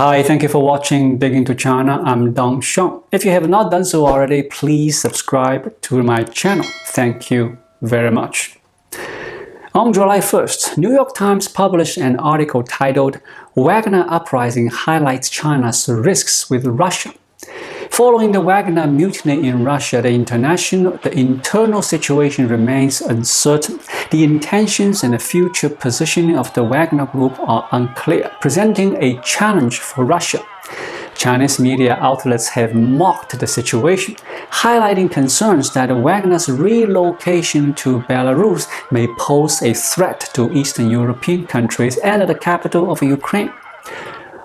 Hi, thank you for watching Big Into China. I'm Dong Sheng. If you have not done so already, please subscribe to my channel. Thank you very much. On July 1st, New York Times published an article titled "Wagner Uprising Highlights China's Risks with Russia." Following the Wagner mutiny in Russia, the internal situation remains uncertain. The intentions and the future positioning of the Wagner group are unclear, presenting a challenge for Russia. Chinese media outlets have mocked the situation, highlighting concerns that Wagner's relocation to Belarus may pose a threat to Eastern European countries and the capital of Ukraine.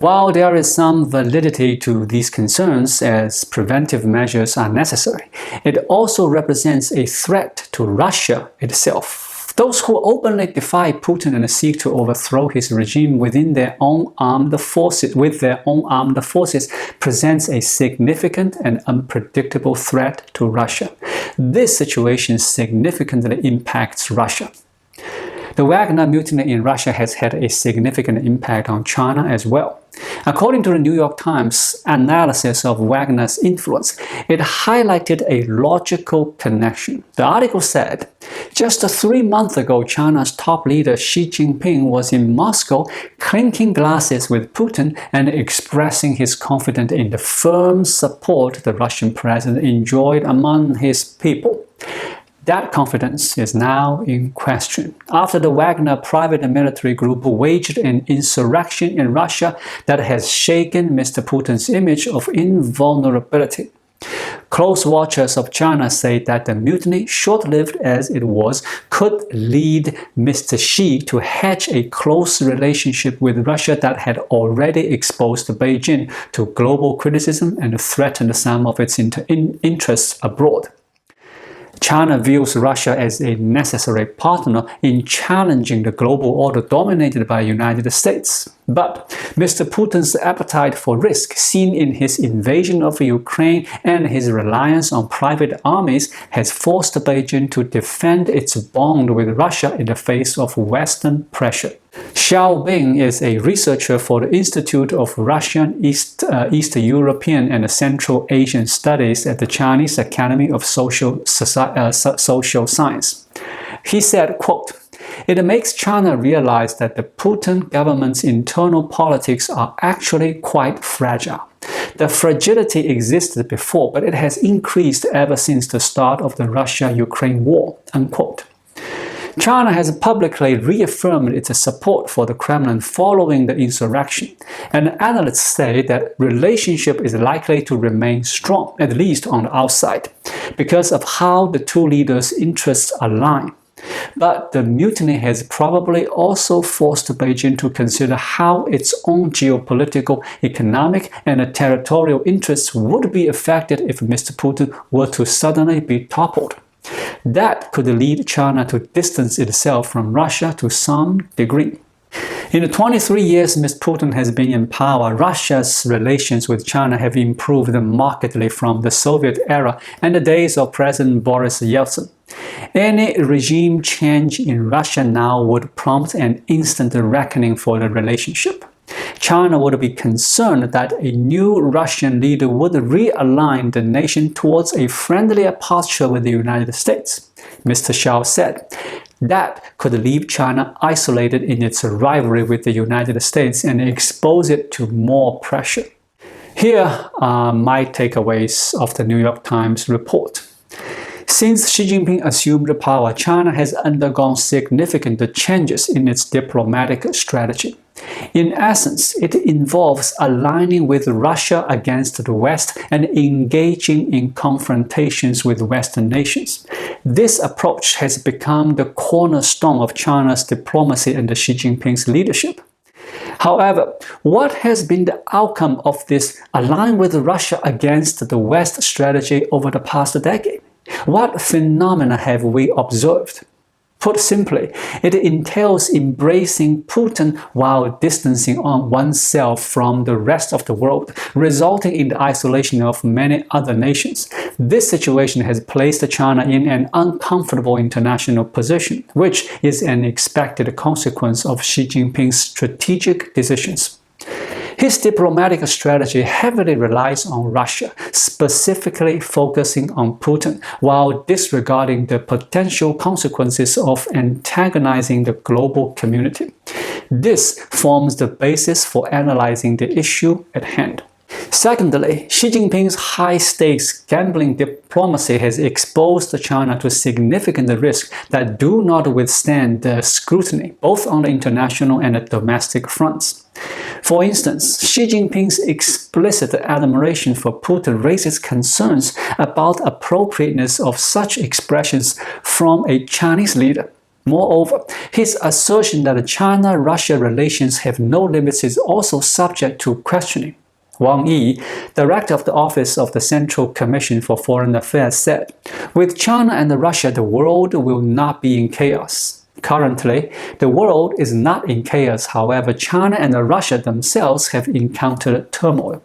While there is some validity to these concerns as preventive measures are necessary, it also represents a threat to Russia itself. Those who openly defy Putin and seek to overthrow his regime with their own armed forces presents a significant and unpredictable threat to Russia. This situation significantly impacts Russia. The Wagner mutiny in Russia has had a significant impact on China as well. According to the New York Times analysis of Wagner's influence, it highlighted a logical connection. The article said, just 3 months ago, China's top leader Xi Jinping was in Moscow clinking glasses with Putin and expressing his confidence in the firm support the Russian president enjoyed among his people. That confidence is now in question after the Wagner private military group waged an insurrection in Russia that has shaken Mr. Putin's image of invulnerability. Close watchers of China say that the mutiny, short-lived as it was, could lead Mr. Xi to hatch a close relationship with Russia that had already exposed Beijing to global criticism and threatened some of its interests abroad. China views Russia as a necessary partner in challenging the global order dominated by the United States. But Mr. Putin's appetite for risk, seen in his invasion of Ukraine and his reliance on private armies, has forced Beijing to defend its bond with Russia in the face of Western pressure. Xiao Bing is a researcher for the Institute of Russian, East European and Central Asian Studies at the Chinese Academy of Social Science. He said, quote, "It makes China realize that the Putin government's internal politics are actually quite fragile. The fragility existed before, but it has increased ever since the start of the Russia-Ukraine war." Unquote. China has publicly reaffirmed its support for the Kremlin following the insurrection, and analysts say that relationship is likely to remain strong, at least on the outside, because of how the two leaders' interests align. But the mutiny has probably also forced Beijing to consider how its own geopolitical, economic, and territorial interests would be affected if Mr. Putin were to suddenly be toppled. That could lead China to distance itself from Russia to some degree. In the 23 years Mr. Putin has been in power, Russia's relations with China have improved markedly from the Soviet era and the days of President Boris Yeltsin. Any regime change in Russia now would prompt an instant reckoning for the relationship. China would be concerned that a new Russian leader would realign the nation towards a friendlier posture with the United States. Mr. Xiao said that could leave China isolated in its rivalry with the United States and expose it to more pressure. Here are my takeaways of the New York Times report. Since Xi Jinping assumed power, China has undergone significant changes in its diplomatic strategy. In essence, it involves aligning with Russia against the West and engaging in confrontations with Western nations. This approach has become the cornerstone of China's diplomacy under Xi Jinping's leadership. However, what has been the outcome of this align with Russia against the West strategy over the past decade? What phenomena have we observed? Put simply, it entails embracing Putin while distancing oneself from the rest of the world, resulting in the isolation of many other nations. This situation has placed China in an uncomfortable international position, which is an expected consequence of Xi Jinping's strategic decisions. His diplomatic strategy heavily relies on Russia, specifically focusing on Putin, while disregarding the potential consequences of antagonizing the global community. This forms the basis for analyzing the issue at hand. Secondly, Xi Jinping's high-stakes gambling diplomacy has exposed China to significant risks that do not withstand the scrutiny, both on the international and the domestic fronts. For instance, Xi Jinping's explicit admiration for Putin raises concerns about appropriateness of such expressions from a Chinese leader. Moreover, his assertion that China-Russia relations have no limits is also subject to questioning. Wang Yi, director of the Office of the Central Commission for Foreign Affairs, said, "With China and Russia, the world will not be in chaos." Currently, the world is not in chaos. However, China and Russia themselves have encountered turmoil.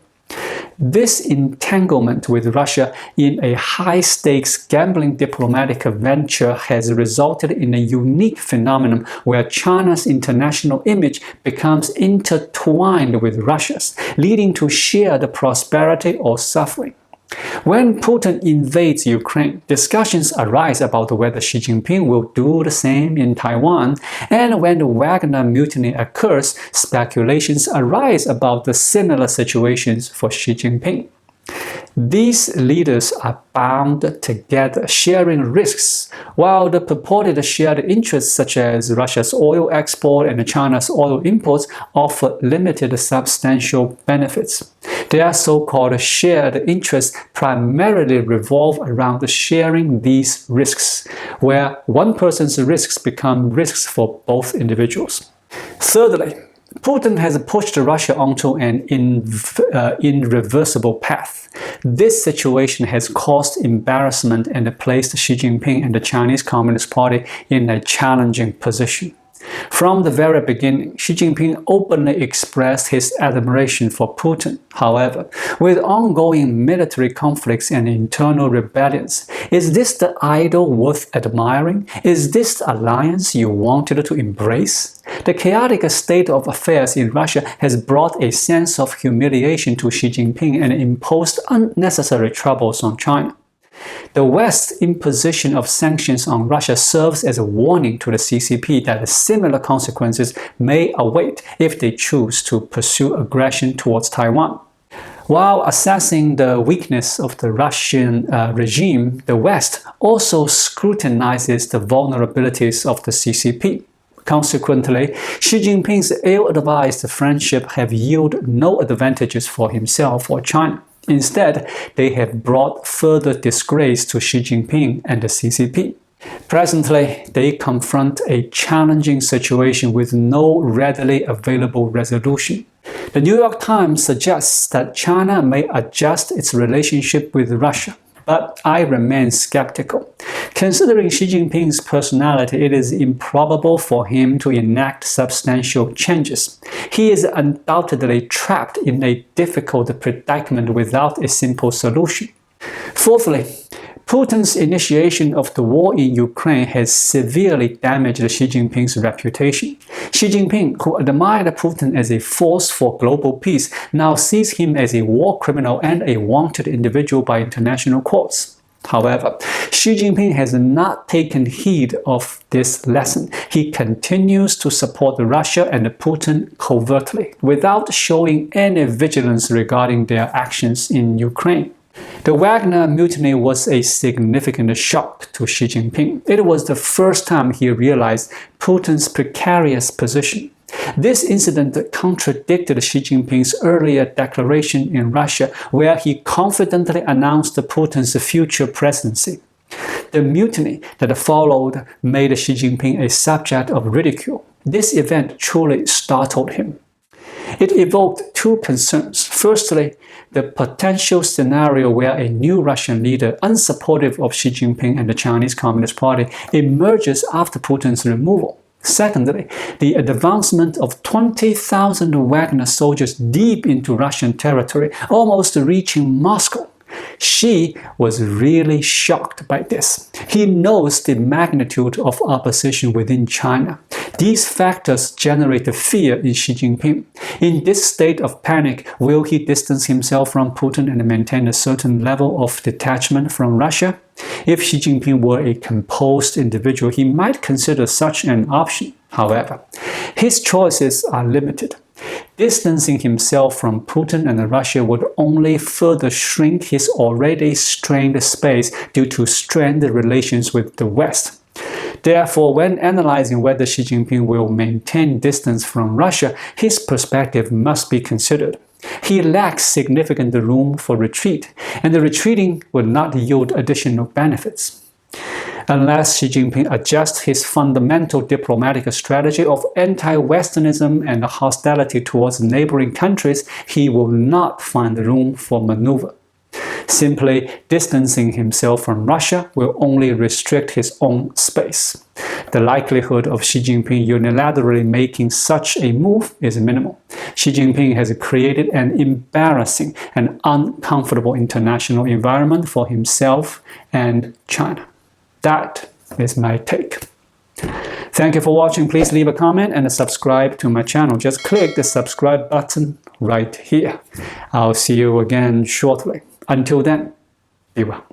This entanglement with Russia in a high-stakes gambling diplomatic venture has resulted in a unique phenomenon where China's international image becomes intertwined with Russia's, leading to shared prosperity or suffering. When Putin invades Ukraine, discussions arise about whether Xi Jinping will do the same in Taiwan, and when the Wagner mutiny occurs, speculations arise about the similar situations for Xi Jinping. These leaders are bound together, sharing risks, while the purported shared interests such as Russia's oil export and China's oil imports offer limited substantial benefits. Their so-called shared interests primarily revolve around sharing these risks, where one person's risks become risks for both individuals. Thirdly, Putin has pushed Russia onto an irreversible path. This situation has caused embarrassment and placed Xi Jinping and the Chinese Communist Party in a challenging position. From the very beginning, Xi Jinping openly expressed his admiration for Putin. However, with ongoing military conflicts and internal rebellions, is this the idol worth admiring? Is this the alliance you wanted to embrace? The chaotic state of affairs in Russia has brought a sense of humiliation to Xi Jinping and imposed unnecessary troubles on China. The West's imposition of sanctions on Russia serves as a warning to the CCP that similar consequences may await if they choose to pursue aggression towards Taiwan. While assessing the weakness of the Russian regime, the West also scrutinizes the vulnerabilities of the CCP. Consequently, Xi Jinping's ill-advised friendship have yielded no advantages for himself or China. Instead, they have brought further disgrace to Xi Jinping and the CCP. Presently, they confront a challenging situation with no readily available resolution. The New York Times suggests that China may adjust its relationship with Russia, but I remain skeptical. Considering Xi Jinping's personality, it is improbable for him to enact substantial changes. He is undoubtedly trapped in a difficult predicament without a simple solution. Fourthly, Putin's initiation of the war in Ukraine has severely damaged Xi Jinping's reputation. Xi Jinping, who admired Putin as a force for global peace, now sees him as a war criminal and a wanted individual by international courts. However, Xi Jinping has not taken heed of this lesson. He continues to support Russia and Putin covertly, without showing any vigilance regarding their actions in Ukraine. The Wagner mutiny was a significant shock to Xi Jinping. It was the first time he realized Putin's precarious position. This incident contradicted Xi Jinping's earlier declaration in Russia, where he confidently announced Putin's future presidency. The mutiny that followed made Xi Jinping a subject of ridicule. This event truly startled him. It evoked two concerns. Firstly, the potential scenario where a new Russian leader, unsupportive of Xi Jinping and the Chinese Communist Party, emerges after Putin's removal. Secondly, the advancement of 20,000 Wagner soldiers deep into Russian territory, almost reaching Moscow. Xi was really shocked by this. He knows the magnitude of opposition within China. These factors generate fear in Xi Jinping. In this state of panic, will he distance himself from Putin and maintain a certain level of detachment from Russia? If Xi Jinping were a composed individual, he might consider such an option. However, his choices are limited. Distancing himself from Putin and Russia would only further shrink his already strained space due to strained relations with the West. Therefore, when analyzing whether Xi Jinping will maintain distance from Russia, his perspective must be considered. He lacks significant room for retreat, and the retreating will not yield additional benefits. Unless Xi Jinping adjusts his fundamental diplomatic strategy of anti-Westernism and hostility towards neighboring countries, he will not find room for maneuver. Simply distancing himself from Russia will only restrict his own space. The likelihood of Xi Jinping unilaterally making such a move is minimal. Xi Jinping has created an embarrassing and uncomfortable international environment for himself and China. That is my take. Thank you for watching. Please leave a comment and subscribe to my channel. Just click the subscribe button right here. I'll see you again shortly. Until then, be well.